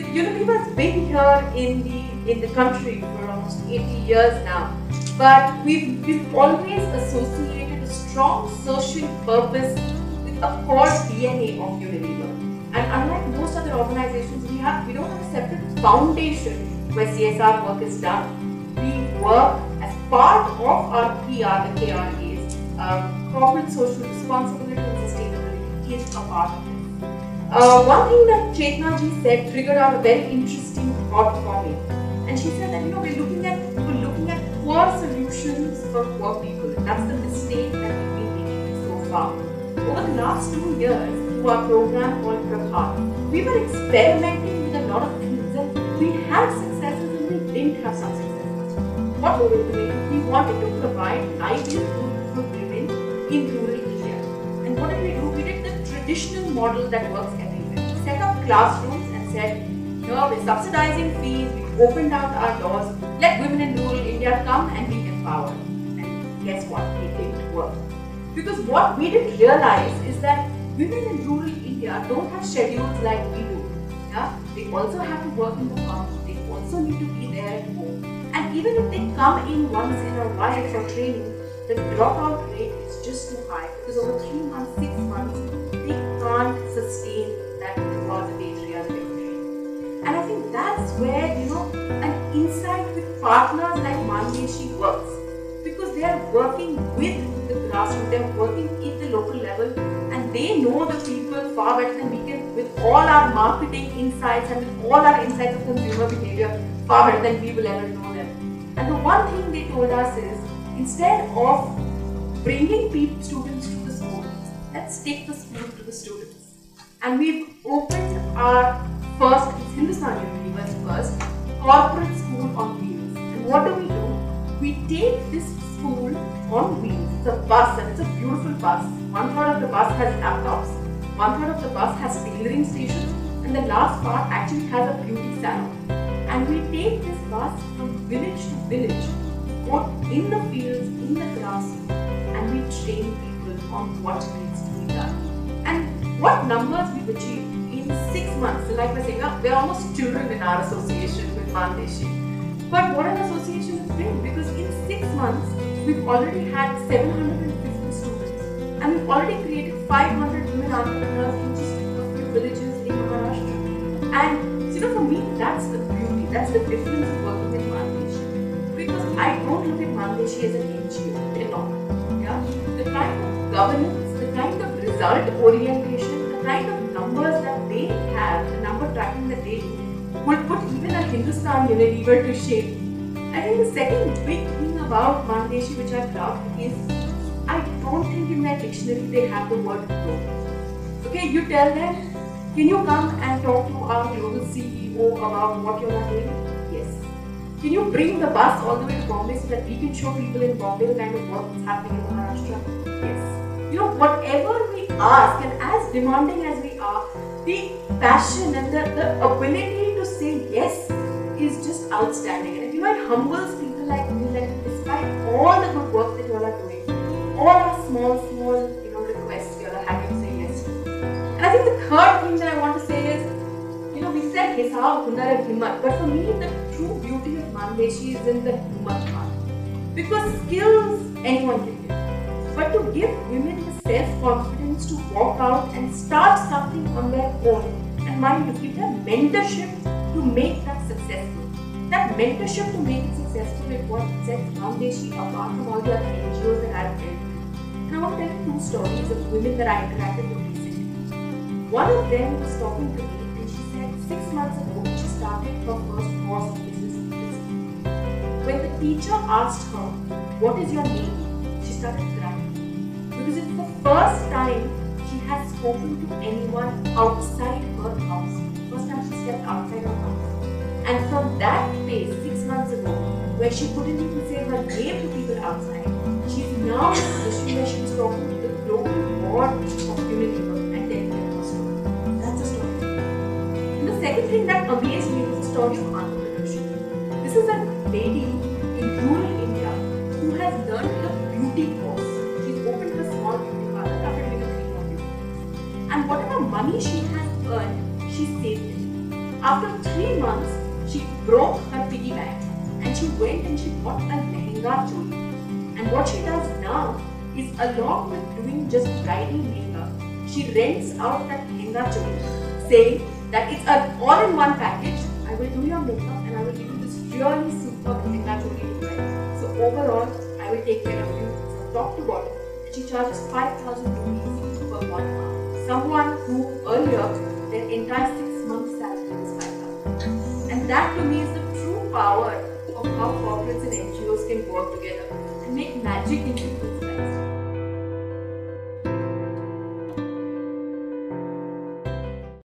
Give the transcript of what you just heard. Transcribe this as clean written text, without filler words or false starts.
Unilever's been here in the country for almost 80 years now, but we've always associated a strong social purpose with a core DNA of Unilever. And unlike most other organizations, we don't have a separate foundation where CSR work is done. We work as part of our PR, the KRAs. Corporate social responsibility and sustainability is a part of it. One thing that Chetna ji said triggered out a very interesting thought for me. And she said that we're looking at poor solutions for poor people. That's the mistake that we've been making so far. Over the last 2 years, through our program called Prabhat, we were experimenting with a lot of things and we had successes and we didn't have some successes. What we were doing, we wanted to provide livelihood for women in rural India. And what did we do? We did the traditional model that works everywhere. We set up classrooms and said, here we're subsidizing fees, we opened out our doors, let women in rural India come and be empowered. And guess what? It didn't work. Because what we didn't realize is that women in rural India don't have schedules like we do. Yeah? They also have to work in the farm, they also need to be there at home. And even if they come in once in a while for training, the dropout rate is just too high because over 3 months, 6 months, they can't sustain that throughout the day 3 hours a day training. And I think that's where, an insight with partners like Mandeshi works. Because they are working with the grassroots, they are working at the local level and they know the people far better than we can with all our marketing insights and with all our insights of consumer behavior far better than we will ever know them. And the one thing they told us is, instead of bringing students to the school, let's take the school to the students. And we've opened our first, it's Hindustan Unilever's first, corporate school on wheels. And what do? We take this school on wheels. It's a bus and it's a beautiful bus. 1/3 of the bus has laptops, 1/3 of the bus has tailoring stations, and the last part actually has a beauty salon. And we take this bus from village to village, go in the fields, in the grass, and we train people on what needs to be done. And what numbers we've achieved in 6 months. So like we're saying, we're almost children in our association with Mandeshi. But what an association has been, because in 6 months, we've already had 750 students and we've already created 500 women entrepreneurs in just a few villages in Maharashtra. And for me, that's the beauty, that's the difference of working with Mandeshi. Because I don't look at Mandeshi as an NGO, they're not. Yeah? The kind of governance, the kind of result orientation, the kind of numbers that they have, the number tracking that they do, would put even a Hindustan Unilever to shame. I think the second big thing about Mandeshi which I've loved is, I don't think in their dictionary they have the word grow. Okay, you tell them, can you come and talk to our global CEO about what you're not doing? Yes. Can you bring the bus all the way to Bombay so that we can show people in Bombay the kind of work that's happening in Maharashtra? Yes. Whatever we ask, and as demanding as we are, the passion and the ability to say yes is just outstanding. And it humbles people like me that despite all the good work that you all are doing, all our small requests you all are happy to say yes to. And I think the third thing that I want to say is, we said Hisab, Hunar and Himmat, but for me the true beauty of Mandeshi is in the Himmat part. Because skills anyone can give. But to give women the self-confidence to walk out and start something on their own, and mind you, give them mentorship to make that successful. That mentorship to make it successful is what sets Mandeshi apart from all the other NGOs that I've built. And I want to tell you 2 stories of women that I interacted with recently. One of them was talking to me and she said 6 months ago she started her first course of business literacy. When the teacher asked her, what is your name? She started crying. Because it's the first time she has spoken to anyone outside her house. First time she stepped outside her house. And from that place, 6 months ago, where she couldn't even say her name to people outside, she's now in a position where she's talking to the global board of Unilever and telling them her story. That's a story. And the second thing that amazed me was the story of entrepreneurship. This is a lady in rural India who has learned the beauty course. She's opened a small beauty parlor after doing a 3-month beauty course. And whatever money she has earned, she saved it. After 3 months, she broke her piggy bank and she went and she bought a lehenga choli. And what she does now is, along with doing just bridal makeup, she rents out that lehenga choli, saying that it's an all-in-one package. I will do your makeup and I will give you this really super lehenga choli to wear. So overall, I will take care of you from top to bottom. And she charges 5,000 rupees per 1 month. Someone who earlier their entire 6 months salary was 5,000. And that to me is the true power of how corporates and NGOs can work together and make magic in people's